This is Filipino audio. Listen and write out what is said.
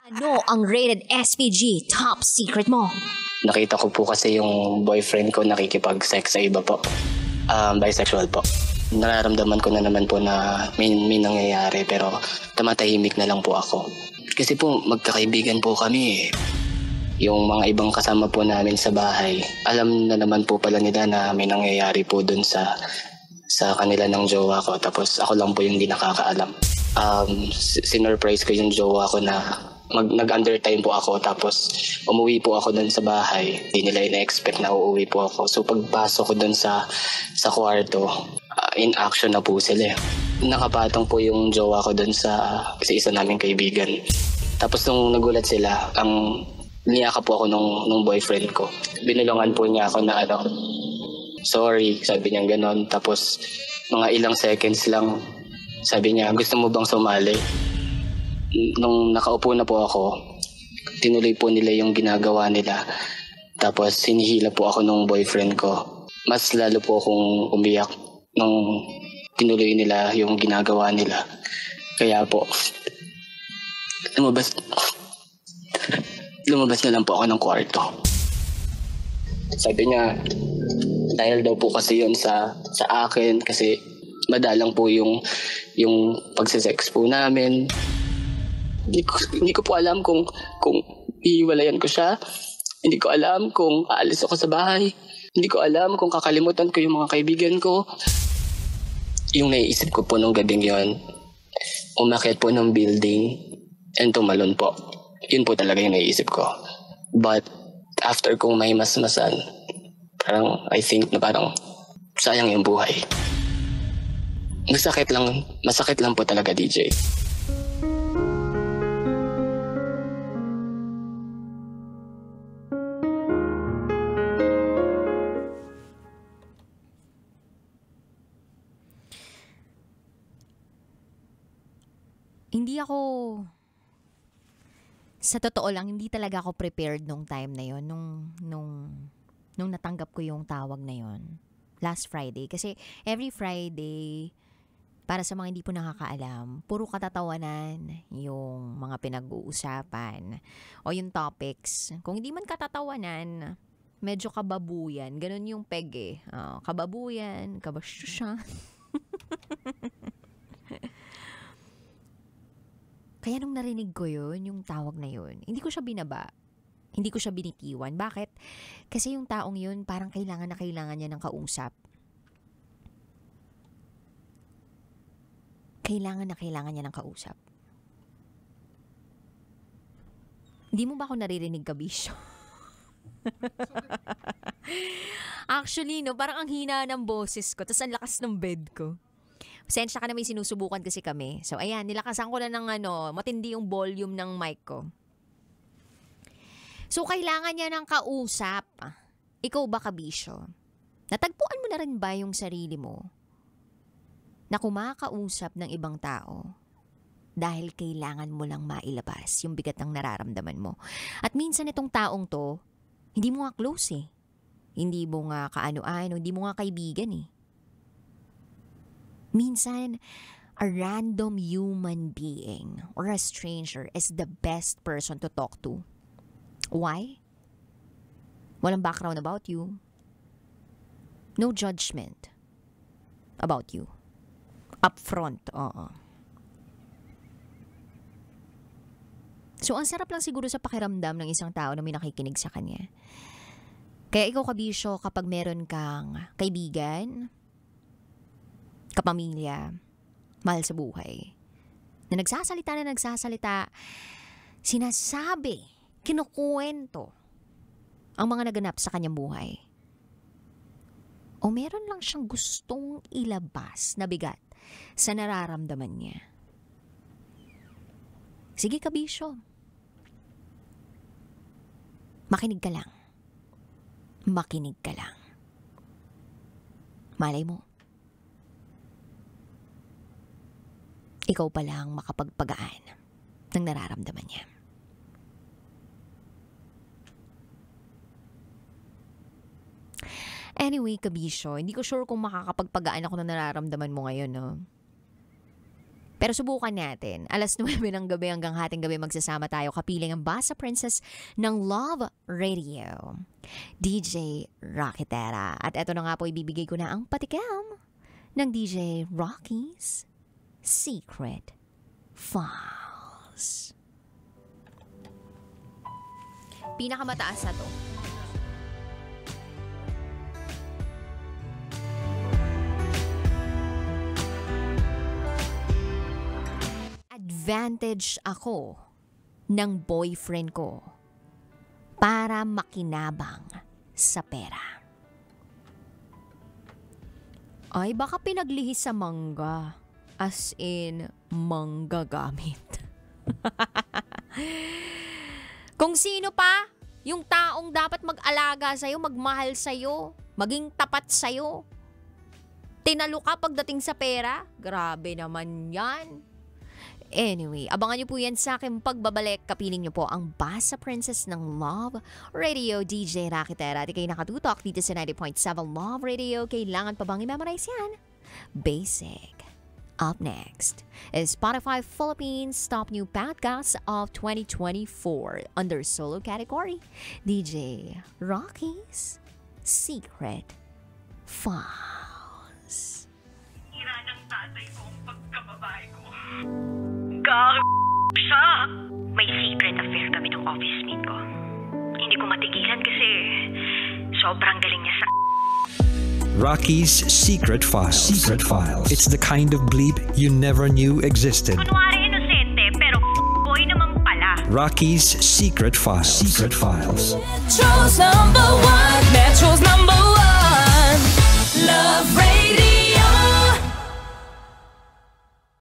Ano ang rated SPG top secret mo? Nakita ko po kasi yung boyfriend ko nakikipag-sex sa iba po. Bisexual po. Nararamdaman ko na naman po na may nangyayari pero tumatahimik na lang po ako. Kasi po magkakaibigan po kami eh. Yung mga ibang kasama po namin sa bahay, alam na naman po pala nila na may nangyayari po dun sa kanila ng jowa ko. Tapos ako lang po yung hindi nakakaalam. Sinurprise ko yung jowa ko na nag-undertime po ako, tapos umuwi po ako dun sa bahay. Hindi nila ina-expect na uuwi po ako. So pagpasok ko dun sa kwarto, in action na po sila. Nakapatong po yung jowa ko dun sa isa naming kaibigan. Tapos nung nagulat sila, niyaka po ako nung boyfriend ko. Binulungan po niya ako na sorry, sabi niya ganon. Tapos mga ilang seconds lang, sabi niya, gusto mo bang sumali? Nung nakaupo na po ako, tinuloy po nila yung ginagawa nila. Tapos hinihila po ako nung boyfriend ko. Mas lalo po akong umiyak nung tinuloy nila yung ginagawa nila. Kaya po, lumabas na lang po ako ng kwarto. Sabi niya, dahil daw po kasi yun sa akin, kasi madalang po yung pagsisex po namin. Hindi ko po alam kung iiwalayan ko siya. Hindi ko alam kung aalis ako sa bahay. Hindi ko alam kung kakalimutan ko yung mga kaibigan ko. Yung naiisip ko po nung gabing yon, umakyat po ng building and tumalon po. Yun po talaga yung naiisip ko. But after kong mahimasmasan, parang I think na parang sayang yung buhay. Masakit lang po talaga, DJ. Sa totoo lang, hindi talaga ako prepared nung time na yon, nung natanggap ko yung tawag na yon last Friday. Kasi every Friday, para sa mga hindi po nakakaalam, puro katatawanan yung mga pinag-uusapan o yung topics. Kung hindi man katatawanan, medyo kababuyan. Ganun yung peg eh. Kababuyan, kabasyusyan. Kaya nung narinig ko yun, yung tawag na yun, hindi ko siya binaba. Hindi ko siya binitiwan. Bakit? Kasi yung taong yun, parang kailangan niya ng kausap. Kailangan niya ng kausap. Hindi mo ba ako naririnig, Kabisyo? Actually, no, parang ang hina ng boses ko, tapos ang lakas ng bed ko. Pasensya ka na, may sinusubukan kasi kami. So, ayan, nilakasan ko na ng matindi yung volume ng mic ko. So, kailangan niya ng kausap. Ikaw ba, Kabisyo? Natagpuan mo na rin ba yung sarili mo na kumakausap ng ibang tao dahil kailangan mo lang mailabas yung bigat ng nararamdaman mo? At minsan itong taong to, hindi mo nga close eh. Hindi mo nga kaano-ano, hindi mo nga kaibigan eh. Minsan, a random human being or a stranger is the best person to talk to. Why? Walang background about you. No judgment about you. Upfront, oo. So, ang sarap lang siguro sa pakiramdam ng isang tao na may nakikinig sa kanya. Kaya ikaw, Kabisyo, kapag meron kang kaibigan, kapamilya, mahal sa buhay, na nagsasalita, sinasabi, kinukuwento ang mga naganap sa kanyang buhay. O meron lang siyang gustong ilabas na bigat sa nararamdaman niya. Sige, Kabisyo. Makinig ka lang. Makinig ka lang. Malay mo, ikaw pa lang makapagpagaan ng nararamdaman niya. Anyway, Kabisyo, hindi ko sure kung makakapagpagaan ako ng nararamdaman mo ngayon, no? Pero subukan natin. Alas 9 ng gabi hanggang hating gabi magsasama tayo kapiling ang Basa Princess ng Love Radio, DJ Rocketera. At eto na nga po, ibibigay ko na ang patikim ng DJ Rocky's Secret Files. Pinakamataas na to. Advantage ako ng boyfriend ko para makinabang sa pera. Ay, baka pinaglihis sa mangga. As in, mangga gamit. Kung sino pa, yung taong dapat mag-alaga sa'yo, magmahal sa'yo, maging tapat sa'yo. Tinalo ka pagdating sa pera? Grabe naman yan. Anyway, abangan nyo po yan sa aking pagbabalik. Kapiling nyo po ang Basa Princess ng Love Radio, DJ Rocketera. At kayo nakatutok dito sa 90.7 Love Radio. Kailangan pa bang i-memorize yan? Basic. Up next is Spotify Philippines Top New Podcast of 2024 under solo category, DJ Rocky's Secret Files. Ira ng tatay ko ang pagkababae ko. Siya. May secret affair kami ng office mate ko. Hindi ko matigilan kasi sobrang galing niya sa... Rocky's Secret Files. Secret Files. It's the kind of bleep you never knew existed. Kunwari inosente, pero boy naman pala. Rocky's Secret Files. Secret Files. Metro's number one. Metro's number